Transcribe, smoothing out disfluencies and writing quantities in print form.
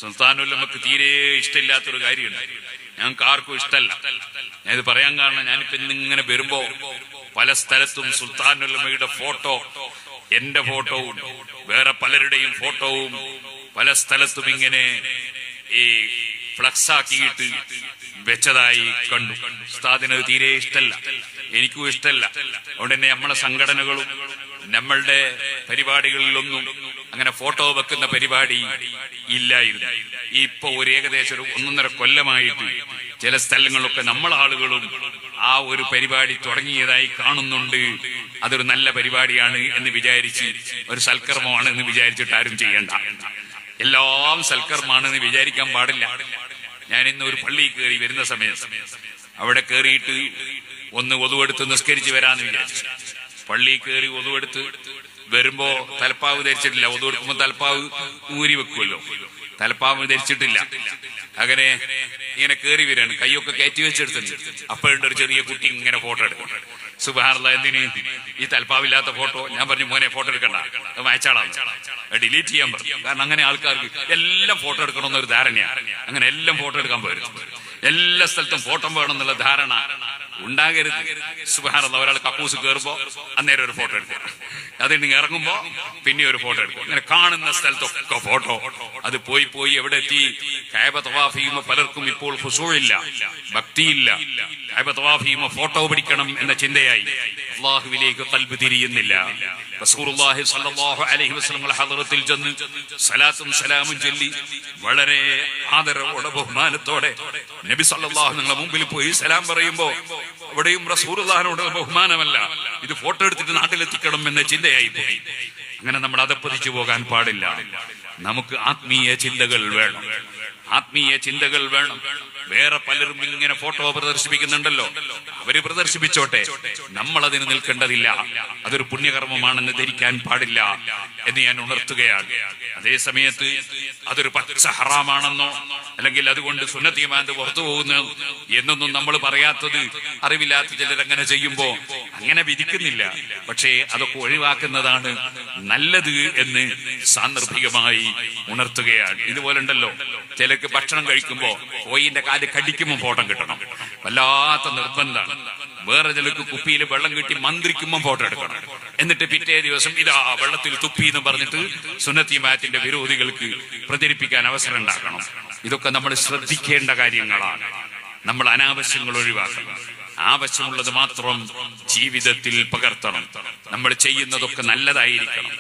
സുൽത്താനുല്ലമക്ക് തീരെ ഇഷ്ടമില്ലാത്തൊരു കാര്യമുണ്ട്. ഞങ്ങൾക്ക് ആർക്കും ഇഷ്ടമല്ല. ഞാനിത് പറയാൻ കാരണം, ഞാനിപ്പോ ഇന്നിങ്ങനെ വരുമ്പോ പല സ്ഥലത്തും സുൽത്താനുല്ലമയുടെ ഫോട്ടോ, എന്റെ ഫോട്ടോവും വേറെ പലരുടെയും ഫോട്ടോവും പല സ്ഥലത്തും ഇങ്ങനെ ഈ ഫ്ലക്സ് ആക്കിയിട്ട് വെച്ചതായി കണ്ടു. ഉസ്താദിനത് തീരെ ഇഷ്ടമല്ല, എനിക്കും ഇഷ്ടമല്ല. അതുകൊണ്ട് തന്നെ നമ്മളെ സംഘടനകളും നമ്മളുടെ പരിപാടികളിലൊന്നും അങ്ങനെ ഫോട്ടോ വെക്കുന്ന പരിപാടി ഇല്ലായിരുന്നു. ഇപ്പൊ ഒരു ഏകദേശം 1.5 കൊല്ലമായിട്ട് ചില സ്ഥലങ്ങളിലൊക്കെ നമ്മളാളുകളും ആ ഒരു പരിപാടി തുടങ്ങിയതായി കാണുന്നുണ്ട്. അതൊരു നല്ല പരിപാടിയാണ് എന്ന് വിചാരിച്ച്, ഒരു സൽക്കർമ്മമാണ് എന്ന് വിചാരിച്ചിട്ട് ആരും ചെയ്യണ്ട. എല്ലാം സൽക്കർമ്മമാണെന്ന് വിചാരിക്കാൻ പാടില്ല. ഞാൻ ഇന്ന് ഒരു പള്ളിയിൽ കയറി വരുന്ന സമയത്ത് അവിടെ കയറിയിട്ട് ഒന്ന് ഒതുവെടുത്ത് നിസ്കരിച്ച് വരാന്ന് വിചാരിച്ചു. പള്ളിയിൽ കയറി ഒതുവെടുത്ത് വരുമ്പോ തലപ്പാവ് ധരിച്ചിട്ടില്ല. ഒതുവെടുക്കുമ്പോ തലപ്പാവ് ഊരി വെക്കുമല്ലോ, തലപ്പാവ് ധരിച്ചിട്ടില്ല. അങ്ങനെ ഇങ്ങനെ കയറി വരാണ്, കൈയൊക്കെ കയറ്റി വെച്ചെടുത്തിട്ടുണ്ട്. അപ്പോഴുണ്ട് ഒരു ചെറിയ കുട്ടി ഇങ്ങനെ ഫോട്ടോ എടുക്കും. സുബ്ഹാനല്ലാഹ്, എന്തിന് ഈ തലപ്പാവില്ലാത്ത ഫോട്ടോ? ഞാൻ പറഞ്ഞു, മോനെ ഫോട്ടോ എടുക്കണ്ട, അയച്ചാളാണ്, ഡിലീറ്റ് ചെയ്യാൻ പറഞ്ഞു. കാരണം അങ്ങനെ ആൾക്കാർക്ക് എല്ലാം ഫോട്ടോ എടുക്കണമെന്നൊരു ധാരണയാണ്. അങ്ങനെ എല്ലാം ഫോട്ടോ എടുക്കാൻ പോരും, എല്ലാ സ്ഥലത്തും ഫോട്ടോ വേണമെന്നുള്ള ധാരണ ഉണ്ടാകരുത്. സുബ്ഹാനല്ലാഹ്, ഒരാൾ കക്കൂസ് കയറുമ്പോ അന്നേരം ഒരു ഫോട്ടോ എടുക്കുക, അതിന് ഇറങ്ങുമ്പോ പിന്നെ ഒരു ഫോട്ടോ എടുക്കും. അങ്ങനെ കാണുന്ന സ്ഥലത്തൊക്കെ ഫോട്ടോ. അത് പോയി പോയി എവിടെ എത്തി? കഅബ തവാഫ് ചെയ്യുമ്പോ പലർക്കും ഇപ്പോൾ ഖുശൂഇല്ല, ഭക്തിയില്ല. കഅബ തവാഫ് ചെയ്യുമ്പോ ഫോട്ടോ പിടിക്കണം എന്ന ചിന്തയായി അല്ലാഹുവിലേക്ക് ഖൽബ് തിരിയുന്നില്ല. റസൂലുള്ളാഹി സ്വല്ലല്ലാഹു അലൈഹി വസല്ലം ഹദറത്തിൽ ചെന്ന് സലാത്തും സലാമും ചൊല്ലി വളരെ ആദരവോടെ ബഹുമാനത്തോടെ നബി സല്ലല്ലാഹു നിങ്ങളുടെ മുമ്പിൽ പോയി സലാം പറയുമ്പോ അവിടെയും റസൂലുള്ളാഹിനോട് ബഹുമാനമല്ല, ഇത് ഫോട്ടോ എടുത്തിട്ട് നാട്ടിലെത്തിക്കണം എന്ന ചിന്തയായി പോയി. അങ്ങനെ നമ്മൾ അതപ്പതിച്ചു പോകാൻ പാടില്ല. നമുക്ക് ആത്മീയ ചിന്തകൾ വേണം, ആത്മീയ ചിന്തകൾ വേണം. വേറെ പലരും ഇങ്ങനെ ഫോട്ടോ പ്രദർശിപ്പിക്കുന്നുണ്ടല്ലോ, അവര് പ്രദർശിപ്പിച്ചോട്ടെ, നമ്മൾ അതിന് നിൽക്കേണ്ടതില്ല. അതൊരു പുണ്യകർമ്മമാണെന്ന് ധരിക്കാൻ പാടില്ല എന്ന് ഞാൻ ഉണർത്തുകയാണ്. അതേ സമയത്ത് അതൊരു പച്ച ഹറാമാണെന്നോ അല്ലെങ്കിൽ അതുകൊണ്ട് സുന്നത്ത് ഇമാന്റെ പുറത്തു പോകുന്നു എന്നൊന്നും നമ്മൾ പറയാത്തത് അറിവില്ലാത്ത ചിലരങ്ങനെ ചെയ്യുമ്പോ അങ്ങനെ വിധിക്കുന്നില്ല. പക്ഷേ അതൊക്കെ ഒഴിവാക്കുന്നതാണ് നല്ലത് എന്ന് സാന്ദർഭികമായി ഉണർത്തുകയാണ്. ഇതുപോലെ ഉണ്ടല്ലോ, ചിലർക്ക് ഭക്ഷണം കഴിക്കുമ്പോ കോയിന്റെ കാല് കടിക്കുമ്പോൾ ഫോട്ടോ കിട്ടണം, വല്ലാത്ത നിർബന്ധമാണ്. വേറെ ചിലർക്ക് കുപ്പിയിൽ വെള്ളം കിട്ടി മന്ത്രിക്കുമ്പോൾ ഫോട്ടോ എടുക്കണം. എന്നിട്ട് പിറ്റേ ദിവസം ഇതാ വെള്ളത്തിൽ തുപ്പി എന്ന് പറഞ്ഞിട്ട് സുന്നത്ത് ജമാഅത്തിന്റെ വിരോധികൾക്ക് പ്രചരിപ്പിക്കാൻ അവസരം ഉണ്ടാക്കണം. ഇതൊക്കെ നമ്മൾ ശ്രദ്ധിക്കേണ്ട കാര്യങ്ങളാണ്. നമ്മൾ അനാവശ്യങ്ങൾ ഒഴിവാക്കണം, ആവശ്യമുള്ളത് മാത്രം ജീവിതത്തിൽ പകർത്തണം. നമ്മൾ ചെയ്യുന്നതൊക്കെ നല്ലതായിരിക്കണം.